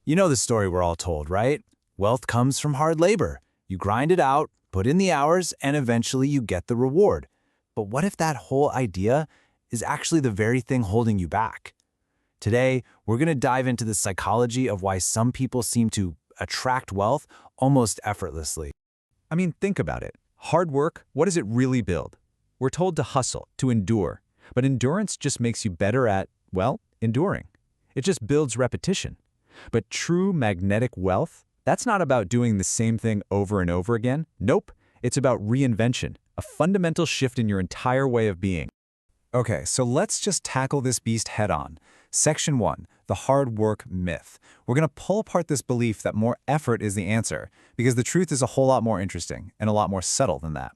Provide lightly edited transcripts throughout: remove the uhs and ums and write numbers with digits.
You know the story we're all told, right? Wealth comes from hard labor. You grind it out, put in the hours, and eventually you get the reward. But what if that whole idea is actually the very thing holding you back? Today, we're going to dive into the psychology of why some people seem to attract wealth almost effortlessly. I mean, think about it. Hard work, what does it really build? We're told to hustle, to endure. But endurance just makes you better at, well, enduring. It just builds repetition. But true magnetic wealth, that's not about doing the same thing over and over again. Nope, it's about reinvention, a fundamental shift in your entire way of being. Okay, so let's just tackle this beast head-on. Section 1, the hard work myth. We're going to pull apart this belief that more effort is the answer, because the truth is a whole lot more interesting and a lot more subtle than that.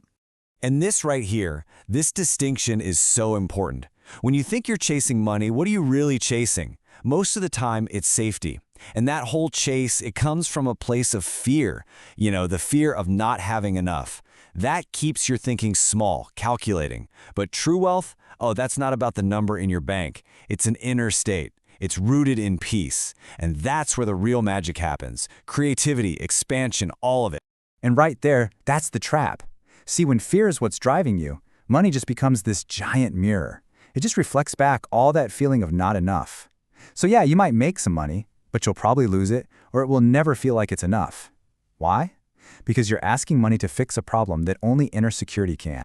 And this right here, this distinction is so important. When you think you're chasing money, what are you really chasing? Most of the time, it's safety. And that whole chase, it comes from a place of fear. You know, the fear of not having enough. That keeps your thinking small, calculating. But true wealth, oh, that's not about the number in your bank. It's an inner state. It's rooted in peace. And that's where the real magic happens. Creativity, expansion, all of it. And right there, that's the trap. See, when fear is what's driving you, money just becomes this giant mirror. It just reflects back all that feeling of not enough. So yeah, you might make some money, but you'll probably lose it, or it will never feel like it's enough. Why? Because you're asking money to fix a problem that only inner security can.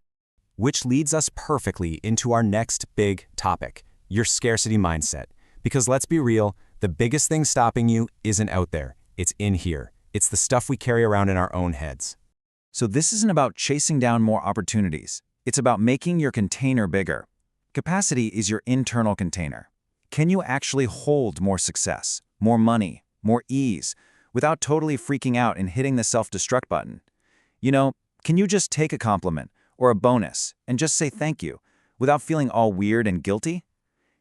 Which leads us perfectly into our next big topic, your scarcity mindset. Because let's be real, the biggest thing stopping you isn't out there. It's in here. It's the stuff we carry around in our own heads. So this isn't about chasing down more opportunities. It's about making your container bigger. Capacity is your internal container. Can you actually hold more success, more money, more ease, without totally freaking out and hitting the self-destruct button? You know, can you just take a compliment or a bonus and just say thank you without feeling all weird and guilty?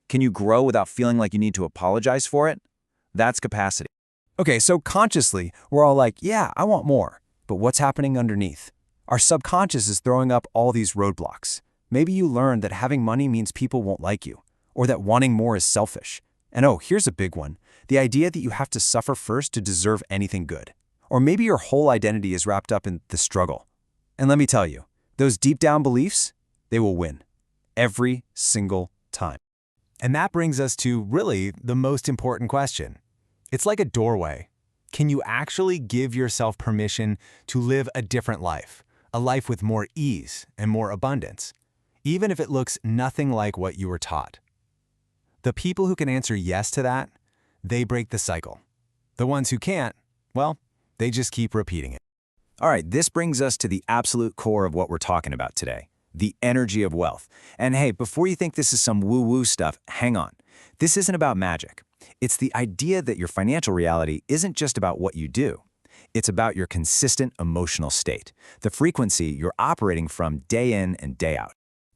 Can you grow without feeling like you need to apologize for it? That's capacity. Okay, so consciously, we're all like, yeah, I want more. But what's happening underneath? Our subconscious is throwing up all these roadblocks. Maybe you learned that having money means people won't like you, or that wanting more is selfish. And oh, here's a big one. The idea that you have to suffer first to deserve anything good. Or maybe your whole identity is wrapped up in the struggle. And let me tell you, those deep down beliefs, they will win. Every single time. And that brings us to really the most important question. It's like a doorway. Can you actually give yourself permission to live a different life? A life with more ease and more abundance, even if it looks nothing like what you were taught? The people who can answer yes to that, they break the cycle. The ones who can't, well, they just keep repeating it. All right, this brings us to the absolute core of what we're talking about today, the energy of wealth. And hey, before you think this is some woo-woo stuff, hang on. This isn't about magic. It's the idea that your financial reality isn't just about what you do. It's about your consistent emotional state, the frequency you're operating from day in and day out.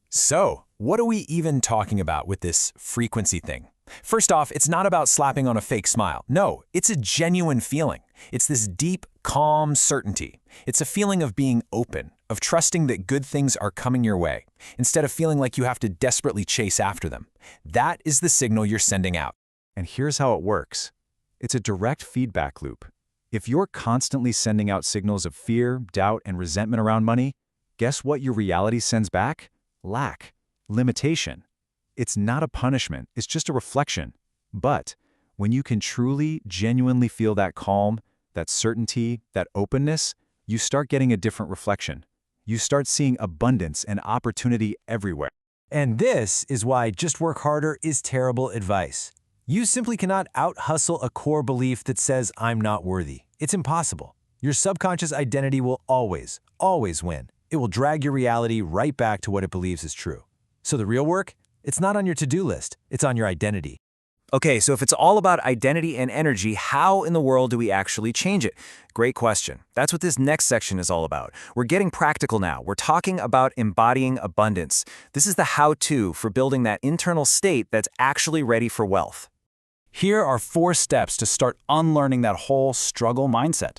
So, what are we even talking about with this frequency thing? First off, it's not about slapping on a fake smile. No, it's a genuine feeling. It's this deep, calm certainty. It's a feeling of being open, of trusting that good things are coming your way, instead of feeling like you have to desperately chase after them. That is the signal you're sending out. And here's how it works. It's a direct feedback loop. If you're constantly sending out signals of fear, doubt, and resentment around money, guess what your reality sends back? Lack, limitation. It's not a punishment, it's just a reflection. But when you can truly, genuinely feel that calm, that certainty, that openness, you start getting a different reflection. You start seeing abundance and opportunity everywhere. And this is why just work harder is terrible advice. You simply cannot out-hustle a core belief that says, I'm not worthy. It's impossible. Your subconscious identity will always, always win. It will drag your reality right back to what it believes is true. So the real work? It's not on your to-do list. It's on your identity. Okay, so if it's all about identity and energy, how in the world do we actually change it? Great question. That's what this next section is all about. We're getting practical now. We're talking about embodying abundance. This is the how-to for building that internal state that's actually ready for wealth. Here are 4 steps to start unlearning that whole struggle mindset.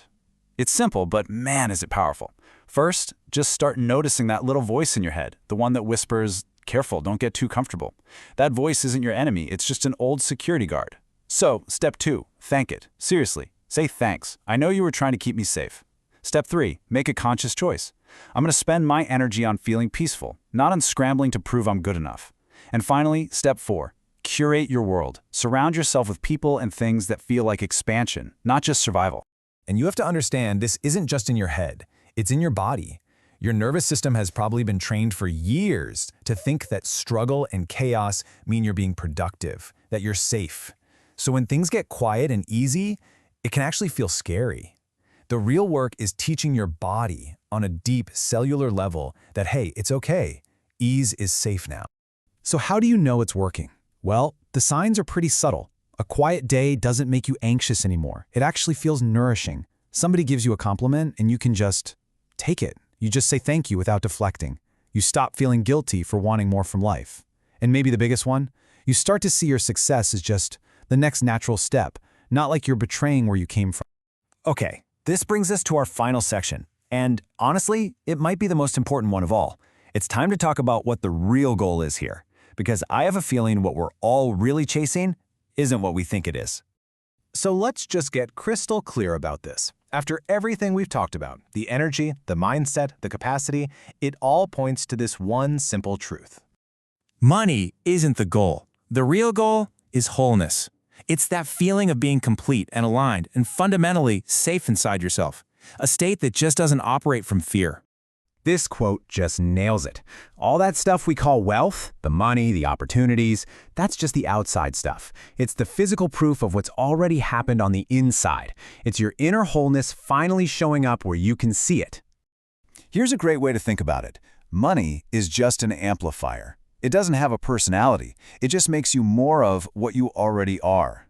It's simple, but man, is it powerful. First, just start noticing that little voice in your head, the one that whispers, careful, don't get too comfortable. That voice isn't your enemy, it's just an old security guard. So, step 2, Thank it. Seriously, say thanks. I know you were trying to keep me safe. Step 3, make a conscious choice. I'm going to spend my energy on feeling peaceful, not on scrambling to prove I'm good enough. And finally, step 4, curate your world. Surround yourself with people and things that feel like expansion, not just survival. And you have to understand this isn't just in your head, it's in your body. Your nervous system has probably been trained for years to think that struggle and chaos mean you're being productive, that you're safe. So when things get quiet and easy, it can actually feel scary. The real work is teaching your body on a deep cellular level that, hey, it's okay. Ease is safe now. So how do you know it's working? Well, the signs are pretty subtle. A quiet day doesn't make you anxious anymore. It actually feels nourishing. Somebody gives you a compliment and you can just take it. You just say thank you without deflecting. You stop feeling guilty for wanting more from life. And maybe the biggest one, you start to see your success as just the next natural step, not like you're betraying where you came from. Okay, this brings us to our final section. And honestly, it might be the most important one of all. It's time to talk about what the real goal is here. Because I have a feeling what we're all really chasing isn't what we think it is. So let's just get crystal clear about this. After everything we've talked about, the energy, the mindset, the capacity, it all points to this one simple truth. Money isn't the goal. The real goal is wholeness. It's that feeling of being complete and aligned and fundamentally safe inside yourself, a state that just doesn't operate from fear. This quote just nails it. All that stuff we call wealth, the money, the opportunities, that's just the outside stuff. It's the physical proof of what's already happened on the inside. It's your inner wholeness finally showing up where you can see it. Here's a great way to think about it. Money is just an amplifier. It doesn't have a personality. It just makes you more of what you already are.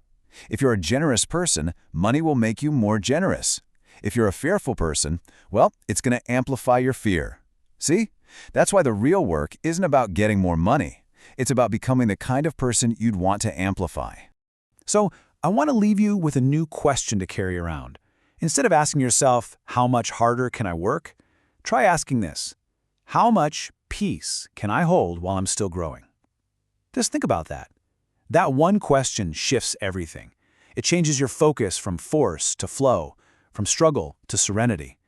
If you're a generous person, money will make you more generous. If you're a fearful person, well, it's going to amplify your fear. See? That's why the real work isn't about getting more money. It's about becoming the kind of person you'd want to amplify. So, I want to leave you with a new question to carry around. Instead of asking yourself, how much harder can I work? Try asking this: how much peace can I hold while I'm still growing? Just think about that. That one question shifts everything. It changes your focus from force to flow, from struggle to serenity.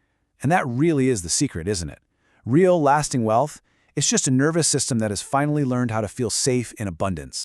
And that really is the secret, isn't it? Real, lasting wealth, it's just a nervous system that has finally learned how to feel safe in abundance.